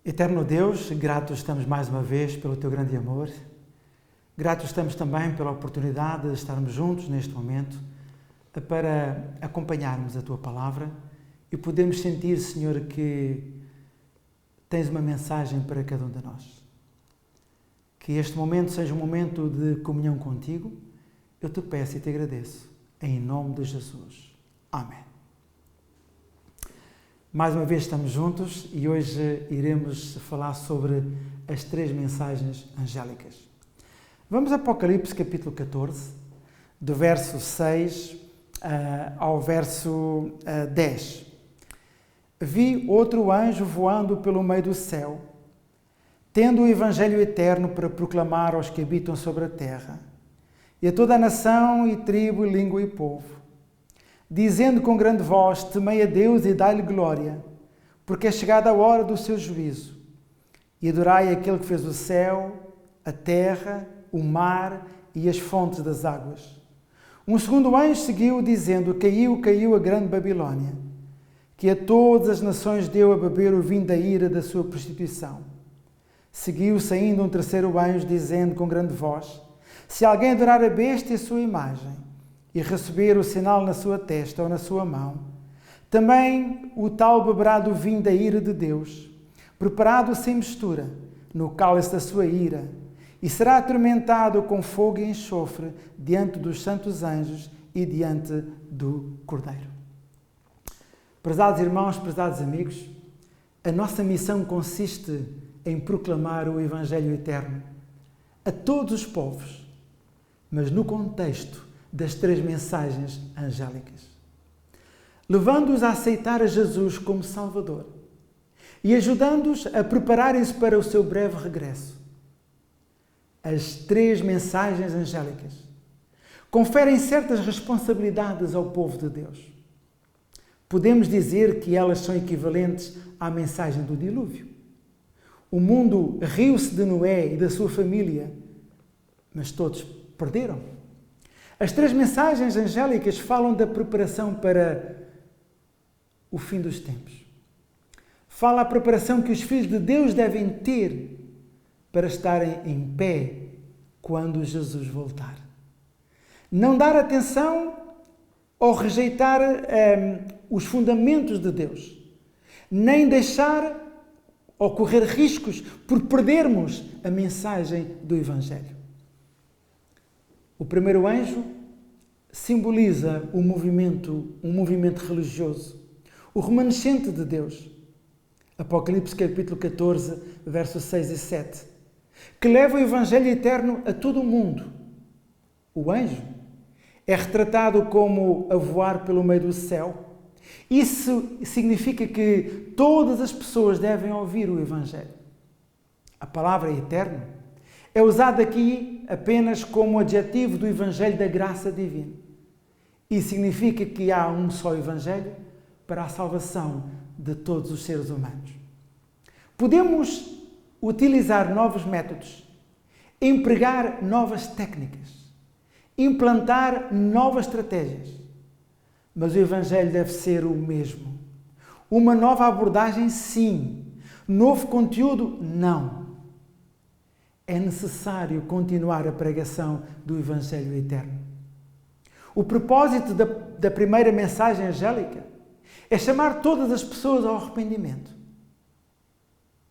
Eterno Deus, gratos estamos mais uma vez pelo Teu grande amor. Gratos estamos também pela oportunidade de estarmos juntos neste momento para acompanharmos a Tua Palavra e podemos sentir, Senhor, que Tens uma mensagem para cada um de nós. Que este momento seja um momento de comunhão contigo. Eu te peço e te agradeço. Em nome de Jesus. Amém. Mais uma vez estamos juntos e hoje iremos falar sobre as 3 mensagens angélicas. Vamos a Apocalipse capítulo 14, do verso 6 ao verso 10. Vi outro anjo voando pelo meio do céu, tendo o evangelho eterno para proclamar aos que habitam sobre a terra, e a toda a nação e tribo e língua e povo, dizendo com grande voz: temei a Deus e dai-lhe glória, porque é chegada a hora do seu juízo. E adorai aquele que fez o céu, a terra, o mar e as fontes das águas. Um segundo anjo seguiu, dizendo: caiu a grande Babilónia, que a todas as nações deu a beber o vinho da ira da sua prostituição. Seguiu-se ainda um terceiro anjo, dizendo com grande voz: se alguém adorar a besta e a sua imagem, e receber o sinal na sua testa ou na sua mão, também o tal beberá do vinho da ira de Deus, preparado sem mistura, no cálice da sua ira, e será atormentado com fogo e enxofre diante dos santos anjos e diante do Cordeiro. Prezados irmãos, prezados amigos, a nossa missão consiste em proclamar o Evangelho eterno a todos os povos, mas no contexto das 3 mensagens angélicas, levando-os a aceitar a Jesus como Salvador e ajudando-os a prepararem-se para o seu breve regresso. As 3 mensagens angélicas conferem certas responsabilidades ao povo de Deus. Podemos dizer que elas são equivalentes à mensagem do dilúvio. O mundo riu-se de Noé e da sua família, mas todos perderam. As 3 mensagens angélicas falam da preparação para o fim dos tempos. Fala a preparação que os filhos de Deus devem ter para estarem em pé quando Jesus voltar. Não dar atenção ou rejeitar os fundamentos de Deus, nem deixar ou correr riscos por perdermos a mensagem do Evangelho. O primeiro anjo simboliza um movimento religioso, o remanescente de Deus. Apocalipse capítulo 14, versos 6 e 7, que leva o Evangelho eterno a todo o mundo. O anjo é retratado como a voar pelo meio do céu. Isso significa que todas as pessoas devem ouvir o Evangelho. A palavra eterno é usada aqui apenas como adjetivo do Evangelho da graça divina. E significa que há um só Evangelho para a salvação de todos os seres humanos. Podemos utilizar novos métodos, empregar novas técnicas, implantar novas estratégias, mas o Evangelho deve ser o mesmo. Uma nova abordagem, sim. Novo conteúdo, não. É necessário continuar a pregação do Evangelho eterno. O propósito da primeira mensagem angélica é chamar todas as pessoas ao arrependimento.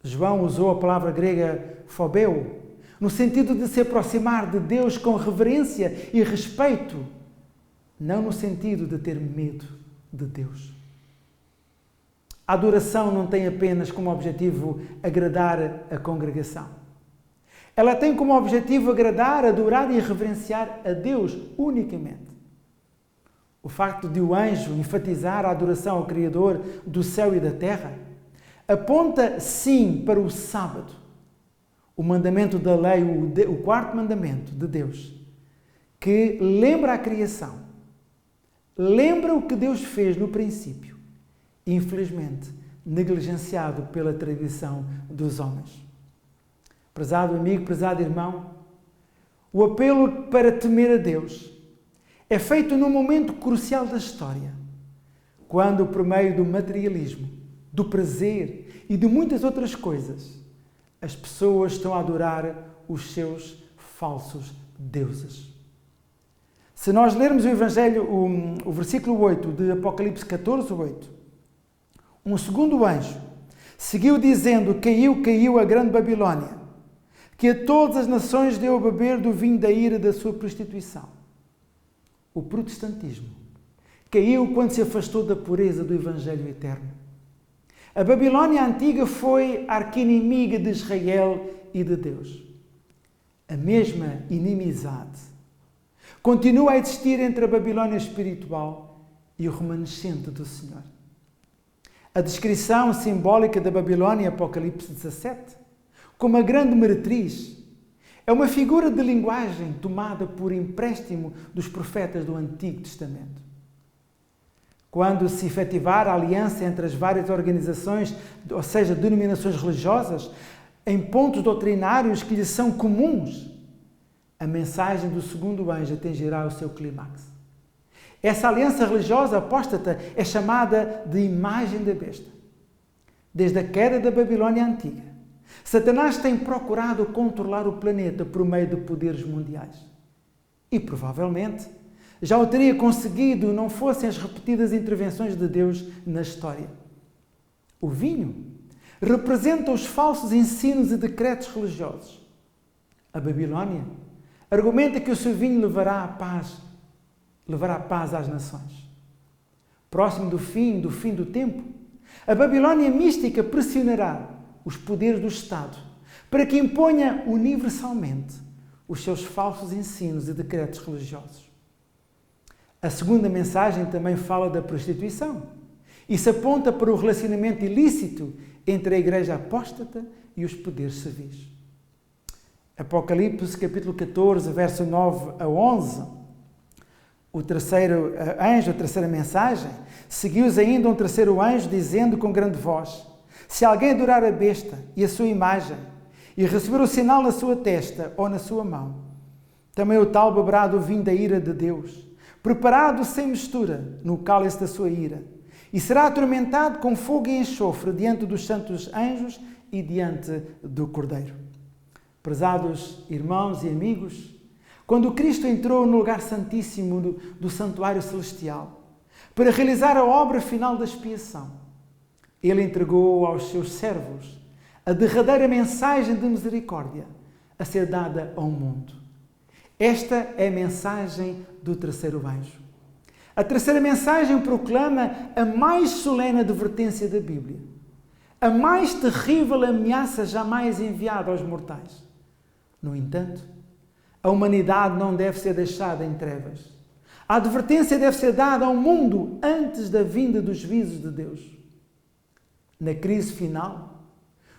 João usou a palavra grega phobeo, no sentido de se aproximar de Deus com reverência e respeito, não no sentido de ter medo de Deus. A adoração não tem apenas como objetivo agradar a congregação. Ela tem como objetivo agradar, adorar e reverenciar a Deus unicamente. O facto de o anjo enfatizar a adoração ao Criador do céu e da terra aponta, sim, para o sábado, o mandamento da lei, o 4º mandamento de Deus, que lembra a criação, lembra o que Deus fez no princípio, infelizmente negligenciado pela tradição dos homens. Prezado amigo, prezado irmão, o apelo para temer a Deus é feito num momento crucial da história, quando, por meio do materialismo, do prazer e de muitas outras coisas, as pessoas estão a adorar os seus falsos deuses. Se nós lermos o Evangelho, o versículo 8 de Apocalipse 14, 8, um segundo anjo seguiu dizendo: caiu a grande Babilónia, que a todas as nações deu a beber do vinho da ira da sua prostituição. O protestantismo caiu quando se afastou da pureza do Evangelho eterno. A Babilónia antiga foi a arqui-inimiga de Israel e de Deus. A mesma inimizade continua a existir entre a Babilónia espiritual e o remanescente do Senhor. A descrição simbólica da Babilónia, Apocalipse 17, como a grande meretriz, é uma figura de linguagem tomada por empréstimo dos profetas do Antigo Testamento. Quando se efetivar a aliança entre as várias organizações, ou seja, denominações religiosas, em pontos doutrinários que lhes são comuns, a mensagem do segundo anjo atingirá o seu clímax. Essa aliança religiosa apóstata é chamada de imagem da besta. Desde a queda da Babilónia antiga, Satanás tem procurado controlar o planeta por meio de poderes mundiais. E provavelmente já o teria conseguido não fossem as repetidas intervenções de Deus na história. O vinho representa os falsos ensinos e decretos religiosos. A Babilónia argumenta que o seu vinho levará paz às nações. Próximo do fim do tempo, a Babilónia mística pressionará os poderes do Estado para que imponha universalmente os seus falsos ensinos e decretos religiosos. A segunda mensagem também fala da prostituição e se aponta para o relacionamento ilícito entre a Igreja apóstata e os poderes civis. Apocalipse capítulo 14, verso 9 a 11, o terceiro anjo, a terceira mensagem, seguiu-os ainda um terceiro anjo dizendo com grande voz: se alguém adorar a besta e a sua imagem e receber o sinal na sua testa ou na sua mão, também o tal beberá do vinho da ira de Deus, preparado sem mistura no cálice da sua ira, e será atormentado com fogo e enxofre diante dos santos anjos e diante do Cordeiro. Prezados irmãos e amigos, quando Cristo entrou no lugar santíssimo do santuário celestial para realizar a obra final da expiação, Ele entregou aos seus servos a derradeira mensagem de misericórdia a ser dada ao mundo. Esta é a mensagem do terceiro anjo. A terceira mensagem proclama a mais solene advertência da Bíblia, a mais terrível ameaça jamais enviada aos mortais. No entanto, a humanidade não deve ser deixada em trevas. A advertência deve ser dada ao mundo antes da vinda dos juízos de Deus. Na crise final,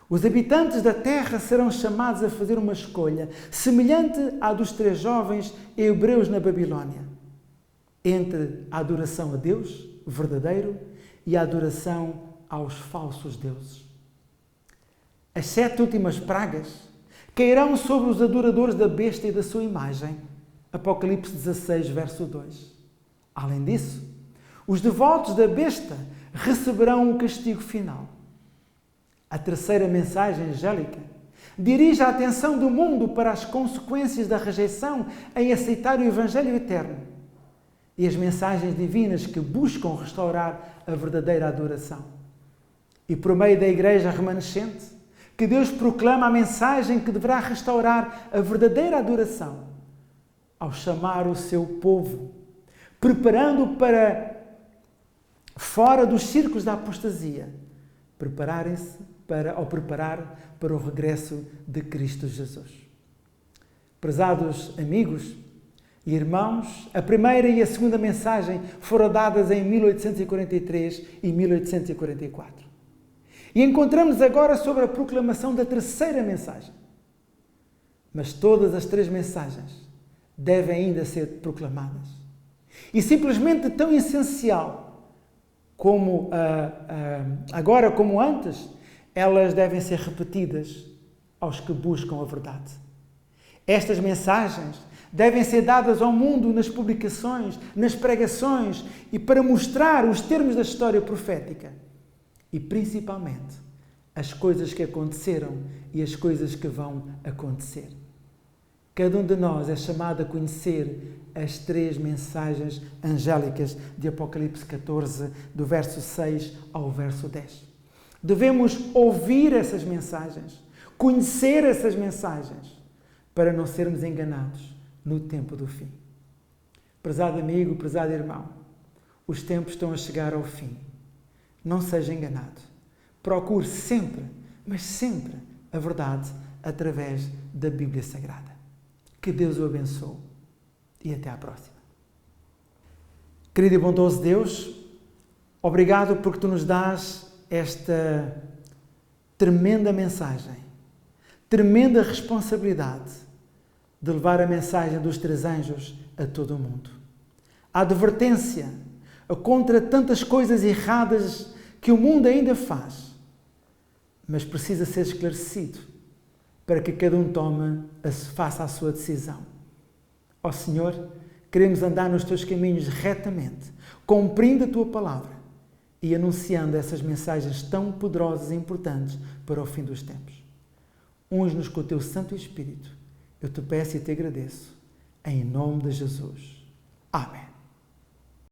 os habitantes da terra serão chamados a fazer uma escolha semelhante à dos 3 jovens hebreus na Babilónia, entre a adoração a Deus verdadeiro e a adoração aos falsos deuses. As 7 últimas pragas cairão sobre os adoradores da besta e da sua imagem. Apocalipse 16, verso 2. Além disso, os devotos da besta receberão um castigo final. A terceira mensagem angélica dirige a atenção do mundo para as consequências da rejeição em aceitar o Evangelho eterno e as mensagens divinas que buscam restaurar a verdadeira adoração. E por meio da Igreja remanescente, que Deus proclama a mensagem que deverá restaurar a verdadeira adoração ao chamar o seu povo, preparando para fora dos círculos da apostasia, preparar para o regresso de Cristo Jesus. Prezados amigos e irmãos, a primeira e a segunda mensagem foram dadas em 1843 e 1844. E encontramos agora sobre a proclamação da terceira mensagem. Mas todas as 3 mensagens devem ainda ser proclamadas. E simplesmente tão essencial como agora como antes, elas devem ser repetidas aos que buscam a verdade. Estas mensagens devem ser dadas ao mundo nas publicações, nas pregações e para mostrar os termos da história profética. e, principalmente, as coisas que aconteceram e as coisas que vão acontecer. Cada um de nós é chamado a conhecer as 3 mensagens angélicas de Apocalipse 14, do verso 6 ao verso 10. Devemos ouvir essas mensagens, conhecer essas mensagens, para não sermos enganados no tempo do fim. Prezado amigo, prezado irmão, os tempos estão a chegar ao fim. Não seja enganado. Procure sempre, mas sempre, a verdade através da Bíblia Sagrada. Que Deus o abençoe e até à próxima. Querido e bondoso Deus, obrigado porque Tu nos dás esta tremenda mensagem, tremenda responsabilidade de levar a mensagem dos 3 anjos a todo o mundo. A advertência contra tantas coisas erradas que o mundo ainda faz, mas precisa ser esclarecido para que cada um faça a sua decisão. Ó Senhor, queremos andar nos Teus caminhos retamente, cumprindo a Tua palavra e anunciando essas mensagens tão poderosas e importantes para o fim dos tempos. Unge-nos com o Teu Santo Espírito. Eu Te peço e Te agradeço. Em nome de Jesus. Amém.